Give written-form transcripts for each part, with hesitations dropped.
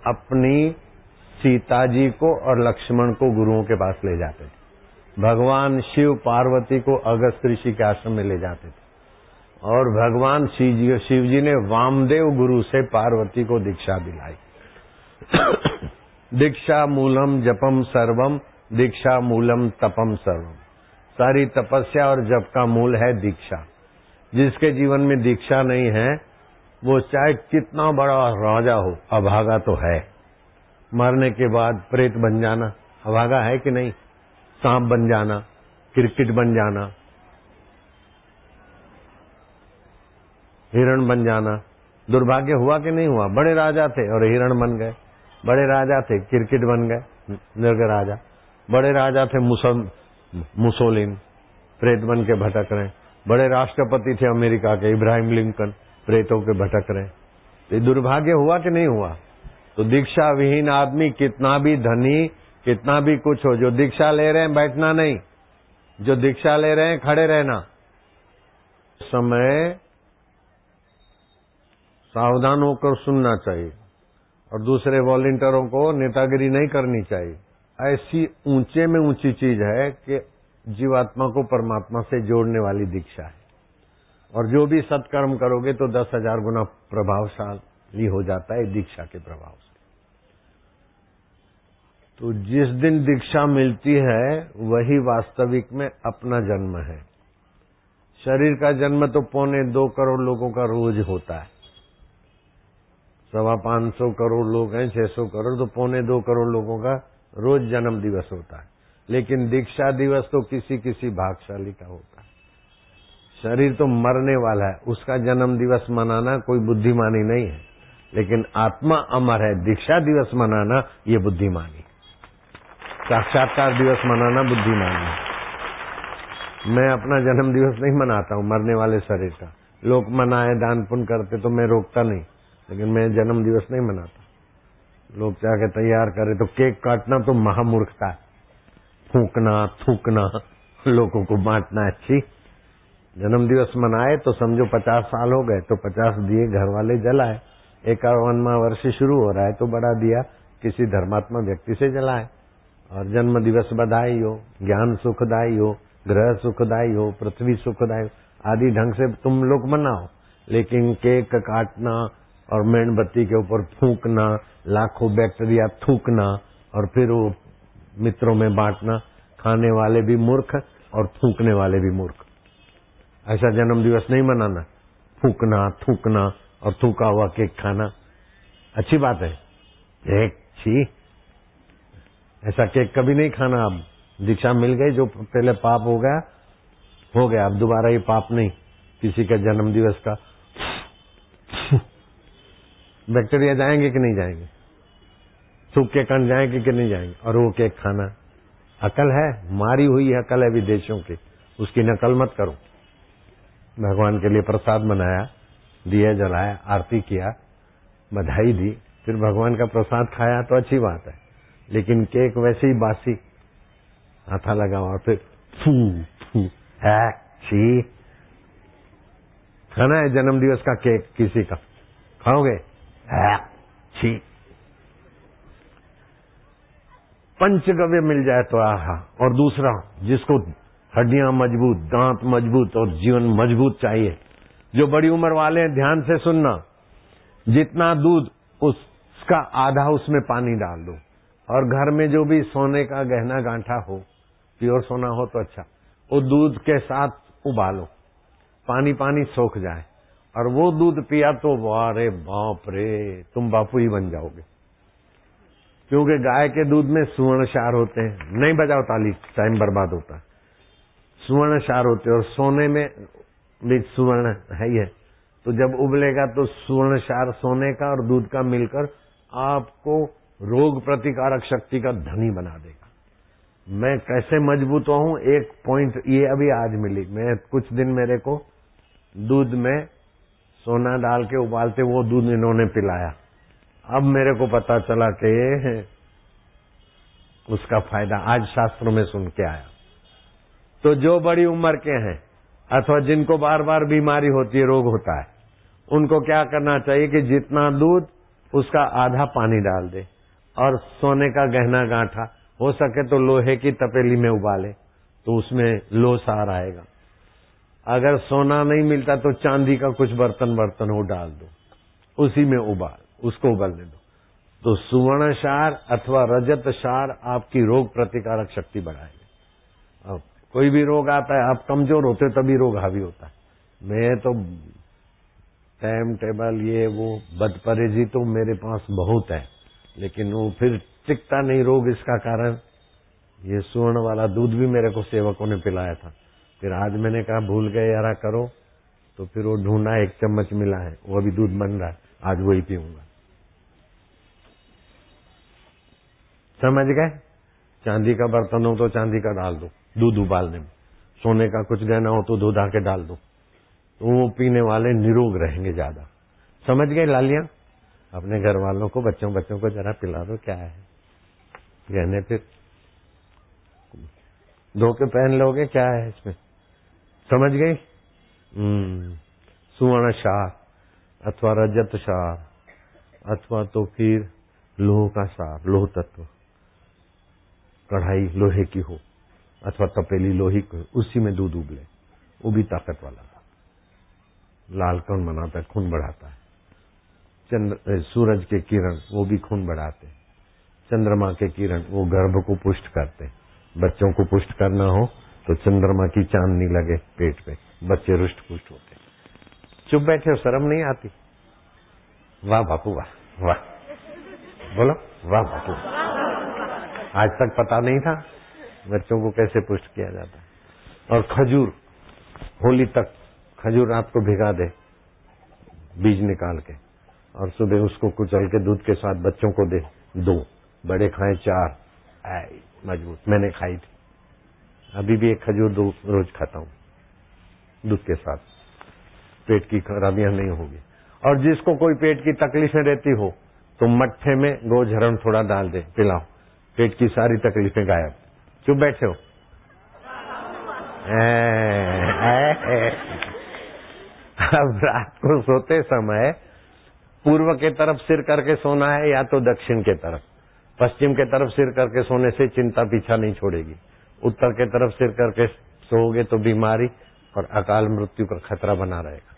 अपनी सीता जी को और लक्ष्मण को गुरुओं के पास ले जाते थे। भगवान शिव पार्वती को अगस्त्य ऋषि के आश्रम में ले जाते थे और भगवान शिव जी ने वामदेव गुरु से पार्वती को दीक्षा दिलाई। दीक्षा मूलम जपम सर्वम, दीक्षा मूलम तपम सर्वम। सारी तपस्या और जप का मूल है दीक्षा। जिसके जीवन में दीक्षा नहीं है वो चाहे कितना बड़ा राजा हो, अभागा तो है। मरने के बाद प्रेत बन जाना अभागा है कि नहीं? सांप बन जाना, क्रिकेट बन जाना, हिरण बन जाना, दुर्भाग्य हुआ कि नहीं हुआ? बड़े राजा थे और हिरण बन गए, बड़े राजा थे क्रिकेट बन गए निर्ग राजा, बड़े राजा थे मुसोलिन प्रेत बन के भटक रहे, बड़े राष्ट्रपति थे अमेरिका के इब्राहिम लिंकन प्रेतों के भटक रहे। ये दुर्भाग्य हुआ कि नहीं हुआ? तो दीक्षा विहीन आदमी कितना भी धनी, कितना भी कुछ हो, जो दीक्षा ले रहे हैं बैठना नहीं, जो दीक्षा ले रहे हैं खड़े रहना। समय सावधान होकर सुनना चाहिए और दूसरे वॉलंटियरों को नेतागिरी नहीं करनी चाहिए। ऐसी ऊंचे में ऊंची चीज है कि जीवात्मा को परमात्मा से जोड़ने वाली दीक्षा है। और जो भी सत्कर्म करोगे तो 10,000 गुना प्रभावशाली हो जाता है दीक्षा के प्रभाव से। तो जिस दिन दीक्षा मिलती है वही वास्तविक में अपना जन्म है। शरीर का जन्म तो 2.25 करोड़ लोगों का रोज होता है। 525 करोड़ लोग हैं, 600 करोड़, तो 2.25 करोड़ लोगों का रोज जन्म दिवस होता है। लेकिन दीक्षा दिवस तो किसी किसी भाग्यशाली का होता है। शरीर तो मरने वाला है, उसका जन्म दिवस मनाना कोई बुद्धिमानी नहीं है, लेकिन आत्मा अमर है, दीक्षा दिवस मनाना ये बुद्धिमानी, साक्षात्कार दिवस मनाना बुद्धिमानी है। मैं अपना जन्म दिवस नहीं मनाता हूं मरने वाले शरीर का। लोग मनाए, दान पुण्य करते तो मैं रोकता नहीं, लेकिन मैं जन्म दिवस नहीं मनाता। लोग चाहे तैयार करे तो केक काटना तो महामूर्खता है, फूकना थूकना लोगों को बांटना अच्छी। जन्म दिवस मनाए तो समझो 50 साल हो गए तो 50 दिए घर वाले जलाए। 51वां वर्ष शुरू हो रहा है तो बड़ा दिया किसी धर्मात्मा व्यक्ति से जलाए। और जन्म दिवस बधाई हो, ज्ञान सुखदायी हो, ग्रह सुखदायी हो, पृथ्वी सुखदायी हो, आदि ढंग से तुम लोग मनाओ। लेकिन केक काटना और मेणबत्ती के ऊपर फूंकना, लाखों बैक्टीरिया थूकना और फिर वो मित्रों में बांटना, खाने वाले भी मूर्ख और थूकने वाले भी मूर्ख। ऐसा जन्म दिवस नहीं मनाना। फूकना थूकना और थूका हुआ केक खाना अच्छी बात है, एक छी, ऐसा केक कभी नहीं खाना। अब दीक्षा मिल गई, जो पहले पाप हो गया, अब दोबारा ये पाप नहीं किसी का जन्म दिवस का। बैक्टीरिया जाएंगे कि नहीं जाएंगे, थूक के कण जाएंगे कि नहीं जाएंगे, और वो केक खाना अकल है, मारी हुई अकल है विदेशों की, उसकी नकल मत करो। भगवान के लिए प्रसाद बनाया, दिया जलाया, आरती किया, बधाई दी, फिर भगवान का प्रसाद खाया तो अच्छी बात है। लेकिन केक वैसे ही बासी हाथा लगा और फिर फू फू है छी, खाना है जन्म दिवस का केक किसी का, खाओगे है छी। पंचगव्य मिल जाए तो आहा। और दूसरा, जिसको हड्डियां मजबूत, दांत मजबूत और जीवन मजबूत चाहिए, जो बड़ी उम्र वाले हैं ध्यान से सुनना, जितना दूध उसका आधा उसमें पानी डाल दो। और घर में जो भी सोने का गहना गांठा हो, प्योर सोना हो तो अच्छा, वो दूध के साथ उबालो, पानी पानी सोख जाए, और वो दूध पिया तो वाह रे बाप रे, तुम बापू ही बन जाओगे। क्योंकि गाय के दूध में सुवर्ण क्षार होते हैं। नहीं बजाओ ताली, टाइम बर्बाद होता है। सुवर्ण क्षार होते हैं और सोने में भी सुवर्ण है ही है। तो जब उबलेगा तो सुवर्ण क्षार सोने का और दूध का मिलकर आपको रोग प्रतिकारक शक्ति का धनी बना देगा। मैं कैसे मजबूत हूं, एक पॉइंट ये अभी आज मिली। मैं कुछ दिन मेरे को दूध में सोना डाल के उबालते वो दूध इन्होंने पिलाया। अब मेरे को पता चला कि उसका फायदा आज शास्त्रों में सुन के आया। तो जो बड़ी उम्र के हैं अथवा जिनको बार बार बीमारी होती है, रोग होता है, उनको क्या करना चाहिए कि जितना दूध उसका आधा पानी डाल दे और सोने का गहना गांठा, हो सके तो लोहे की तपेली में उबाले तो उसमें लो सार आएगा। अगर सोना नहीं मिलता तो चांदी का कुछ बर्तन हो डाल दो, उसी में उबाल, उसको उबलने दो। तो सुवर्ण क्षार अथवा रजत क्षार आपकी रोग प्रतिकारक शक्ति बढ़ाएगा। अब कोई भी रोग आता है, आप कमजोर होते हो तभी रोग हावी होता है। मैं तो टाइम टेबल ये वो बदपरहेजी तो मेरे पास बहुत है, लेकिन वो फिर टिकता नहीं रोग। इसका कारण ये सुवर्ण वाला दूध भी मेरे को सेवकों ने पिलाया था। फिर आज मैंने कहा भूल गए यारा करो, तो फिर वो ढूंढा, 1 चम्मच मिला है, वो अभी दूध बन रहा है, आज वही पीऊंगा। समझ गए? चांदी का बर्तन हो तो चांदी का डाल दो दूध उबालने में, सोने का कुछ गहना हो तो दूध आके डाल दो, तो वो पीने वाले निरोग रहेंगे ज्यादा। समझ गए लालिया? अपने घर वालों को, बच्चों को जरा पिला दो। क्या है गहने, फिर धो के पहन लोगे, क्या है इसमें? समझ गई? सुवर्ण क्षार अथवा रजत क्षार अथवा तो फिर लोह का क्षार, लोह तत्व, कढ़ाई लोहे की हो अथवा तपेली लोही की, उसी में दूध उबले, वो भी ताकत वाला था। लाल कण बनाता है, खून बढ़ाता है। सूरज के किरण वो भी खून बढ़ाते। चंद्रमा के किरण वो गर्भ को पुष्ट करते। बच्चों को पुष्ट करना हो तो चंद्रमा की चांदनी लगे पेट पे, बच्चे रुष्ट पुष्ट होते। चुप बैठे हो, शर्म नहीं आती? वाह बापू वाह, वाह बोलो वाह बापू। आज तक पता नहीं था बच्चों को कैसे पुष्ट किया जाता है। और खजूर, होली तक खजूर रात को भिगा दे, बीज निकाल के, और सुबह उसको कुचल के दूध के साथ बच्चों को दे। 2 बड़े खाएं 4, मजबूत। मैंने खाई थी, अभी भी 1 खजूर रोज खाता हूं दूध के साथ, पेट की खराबियां नहीं होगी। और जिसको कोई पेट की तकलीफें रहती हो तो मट्ठे में गोझरण थोड़ा डाल दे, पिलाओ, पेट की सारी तकलीफें गायब। चुप बैठे हो? अब रात को सोते समय पूर्व के तरफ सिर करके सोना है या तो दक्षिण के तरफ। पश्चिम के तरफ सिर करके सोने से चिंता पीछा नहीं छोड़ेगी। उत्तर के तरफ सिर करके सोओगे तो बीमारी और अकाल मृत्यु का खतरा बना रहेगा।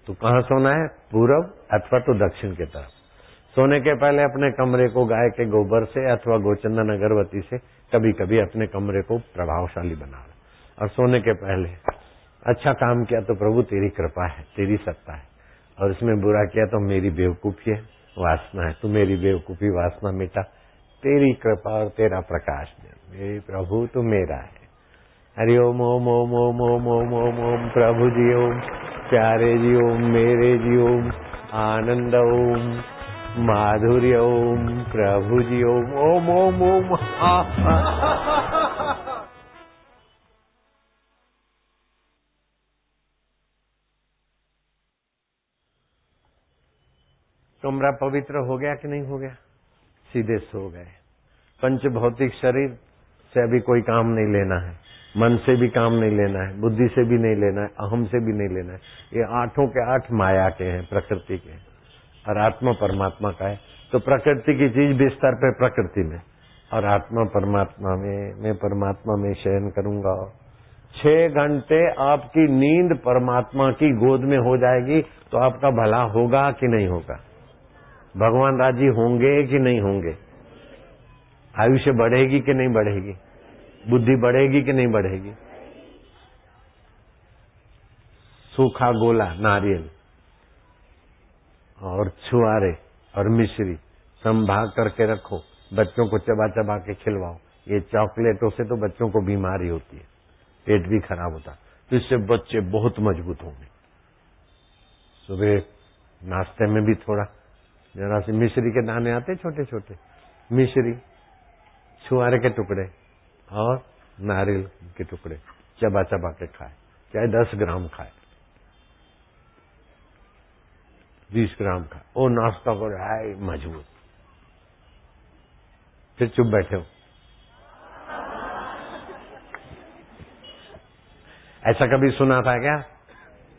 तो कहाँ सोना है? पूर्व अथवा तो दक्षिण के तरफ। सोने के पहले अपने कमरे को गाय के गोबर से अथवा गोचंदन अगरबत्ती से कभी कभी अपने कमरे को प्रभावशाली बना लो। और सोने के पहले अच्छा काम किया तो प्रभु तेरी कृपा है, तेरी सत्ता है, और इसमें बुरा किया तो मेरी बेवकूफी है, वासना है, तू मेरी बेवकूफी वासना मिटा, तेरी कृपा और तेरा प्रकाश दे। मेरे प्रभु तू मेरा है। हरि ओम ओम ओम ओम ओम ओम ओम ओम। प्रभु जी ओम, प्यारे जी ओम, मेरे जी ओम, आनंद ओम, माधुर्य ओम, प्रभु जी ओम ओम ओम ओम। कमरा पवित्र हो गया कि नहीं हो गया? सीधे सो गए। पंच भौतिक शरीर से अभी कोई काम नहीं लेना है, मन से भी काम नहीं लेना है, बुद्धि से भी नहीं लेना है, अहम से भी नहीं लेना है। ये 8 के 8 माया के हैं, प्रकृति के हैं, और आत्मा परमात्मा का है। तो प्रकृति की चीज बिस्तर पे प्रकृति में, और आत्मा परमात्मा में। मैं परमात्मा में शयन करूंगा। 6 घंटे आपकी नींद परमात्मा की गोद में हो जाएगी तो आपका भला होगा कि नहीं होगा? भगवान राजी होंगे कि नहीं होंगे? आयुष्य बढ़ेगी कि नहीं बढ़ेगी? बुद्धि बढ़ेगी कि नहीं बढ़ेगी? सूखा गोला नारियल और छुआरे और मिश्री संभाग करके रखो, बच्चों को चबा चबा के खिलवाओ। ये चॉकलेटों से तो बच्चों को बीमारी होती है, पेट भी खराब होता है, तो इससे बच्चे बहुत मजबूत होंगे। सुबह नाश्ते में भी थोड़ा जरा से मिश्री के दाने आते छोटे छोटे, मिश्री, छुआरे के टुकड़े और नारियल के टुकड़े चबा चबा के खाए, चाहे 10 ग्राम खाए, 20 ग्राम खाए, वो नाश्ता कर आए मजबूत। फिर चुप बैठे हो। ऐसा कभी सुना था क्या?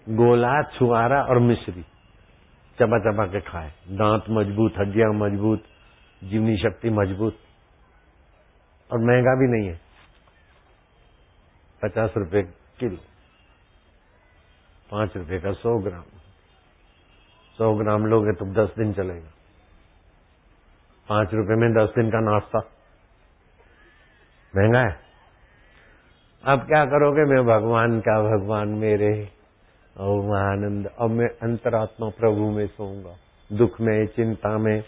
गोला, छुआरा और मिश्री चबा चबा के खाए, दांत मजबूत, हड्डियां मजबूत, जीवनी शक्ति मजबूत, और महंगा भी नहीं है, 50 रुपए किलो, 5 रुपए का 100 ग्राम। 100 ग्राम लोगे तो 10 दिन चलेगा। 5 रुपए में 10 दिन का नाश्ता, महंगा है। अब क्या करोगे? मैं भगवान का भगवान मेरे, ओम आनंद। अब मैं अंतरात्मा प्रभु में सोऊंगा, दुख में, चिंता में,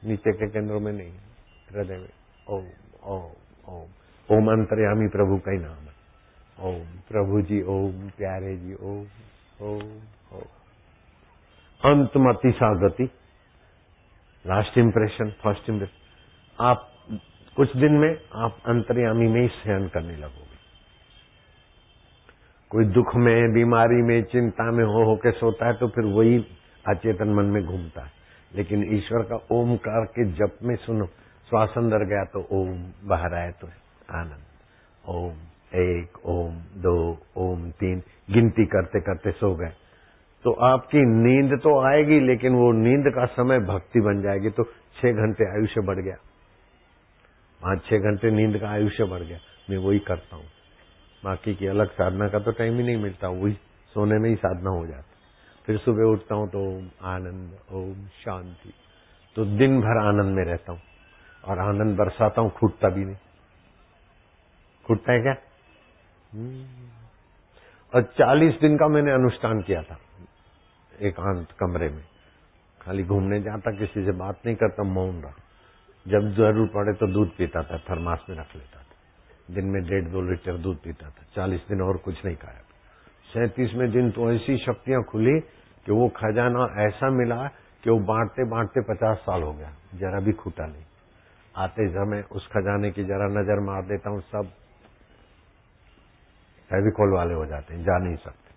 नीचे के केंद्रों में नहीं, हृदय में। ओम ओम ओम। ओम अंतर्यामी प्रभु का ही नाम है। ओम प्रभु जी, ओम प्यारे जी, ओम ओम ओम। अंतमति सा गति, लास्ट इंप्रेशन, फर्स्ट इंप्रेशन। आप कुछ दिन में आप अंतर्यामी में ही शयन करने लगोगे। कोई दुख में, बीमारी में, चिंता में हो के सोता है तो फिर वही अचेतन मन में घूमता है। लेकिन ईश्वर का ओमकार के जप में सुनो, श्वास अंदर गया तो ओम, बाहर आए तो आनंद। ओम 1, ओम 2, ओम 3, गिनती करते करते सो गए तो आपकी नींद तो आएगी, लेकिन वो नींद का समय भक्ति बन जाएगी। तो 6 घंटे आयुष्य बढ़ गया, 5-6 घंटे नींद का आयुष्य बढ़ गया। मैं वही करता हूँ, बाकी की अलग साधना का तो टाइम ही नहीं मिलता, वही सोने में ही साधना हो जाती। फिर सुबह उठता हूँ तो ओम आनंद, ओम शांति। तो दिन भर आनंद में रहता हूँ और आनंद बरसाता हूँ, खूटता भी नहीं। खूटता है क्या? और 40 दिन का मैंने अनुष्ठान किया था, एकांत कमरे में, खाली घूमने जाता, किसी से बात नहीं करता, मौन रहा। जब जरूर पड़े तो दूध पीता था, थर्मास में रख लेता था, दिन में 1.5-2 लीटर दूध पीता था। 40 दिन और कुछ नहीं खाया। 37वें दिन तो ऐसी शक्तियां खुली कि वो खजाना ऐसा मिला कि वो बांटते बांटते 50 साल हो गया, जरा भी खूटा नहीं। आते समय उस खजाने की जरा नजर मार देता हूं, सब फेविकोल वाले हो जाते हैं, जा नहीं सकते।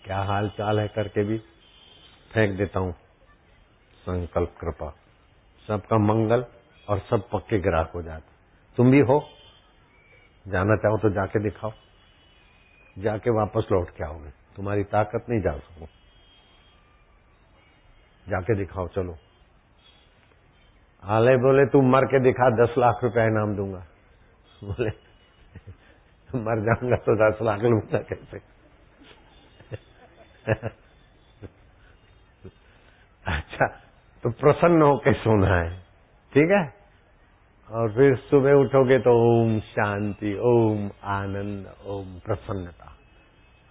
क्या हाल चाल है करके भी फेंक देता हूं। संकल्प कृपा, सबका मंगल और सब पक्के ग्राहक हो जाते। तुम भी हो, जाना चाहो तो जाके दिखाओ, जाके वापस लौट के आओगे, तुम्हारी ताकत नहीं, जा सको, जाके दिखाओ। चलो, आले बोले तू मर के दिखा, 10 लाख रुपया इनाम दूंगा। बोले मर जाऊंगा तो 10 लाख लूंगा कैसे? अच्छा, तो प्रसन्न होके सोना है, ठीक है। और फिर सुबह उठोगे तो ओम शांति, ओम आनंद, ओम प्रसन्नता।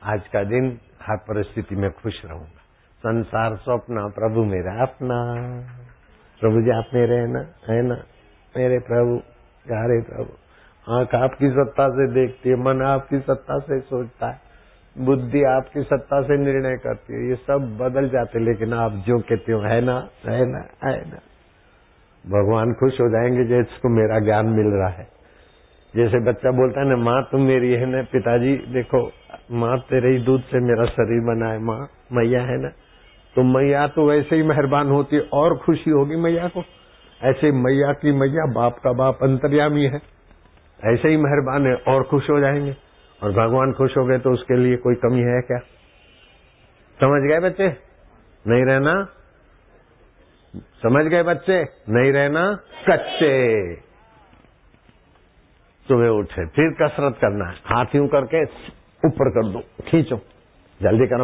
आज का दिन हर परिस्थिति में खुश रहूंगा। संसार स्वप्न, प्रभु मेरा अपना। प्रभु जी आप मेरे है ना मेरे प्रभु, प्यारे प्रभु। आंख आपकी सत्ता से देखती है, मन आपकी सत्ता से सोचता है, बुद्धि आपकी सत्ता से निर्णय करती है। ये सब बदल जाते, लेकिन आप जो कहते हो है ना, है ना, है ना। भगवान खुश हो जाएंगे जिसको मेरा ज्ञान मिल रहा है। जैसे बच्चा बोलता है ना, माँ तुम मेरी है ना, पिताजी देखो माँ तेरे ही दूध से मेरा शरीर बना है, माँ मैया है ना। तो मैया तो वैसे ही मेहरबान होती है और खुशी होगी मैया को। ऐसे मैया की मैया, बाप का बाप अंतर्यामी है, ऐसे ही मेहरबान है और खुश हो जाएंगे। और भगवान खुश हो गए तो उसके लिए कोई कमी है क्या? समझ गए बच्चे? नहीं रहना, समझ गए बच्चे? नहीं रहना कच्चे। सुबह उठे, फिर कसरत करना है, हाथ यूं करके ऊपर कर दो, खींचो, जल्दी करो।